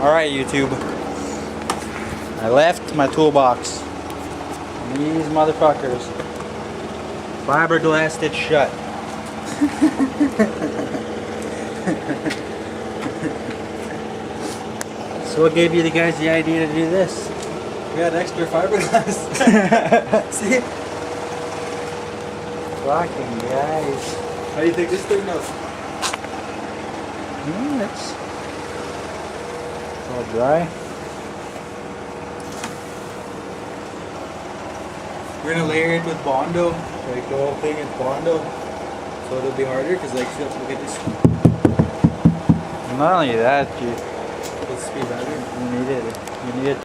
Alright, YouTube. I left my toolbox. These motherfuckers fiberglassed it shut. So what gave you the guys the idea to do this? We had extra fiberglass. See? Fucking guys. How do you think this thing knows? It's all dry. We're gonna layer it with Bondo, like the whole thing is Bondo, so it'll be harder because like look at this. Not only that, It's be better. you need it. You need it.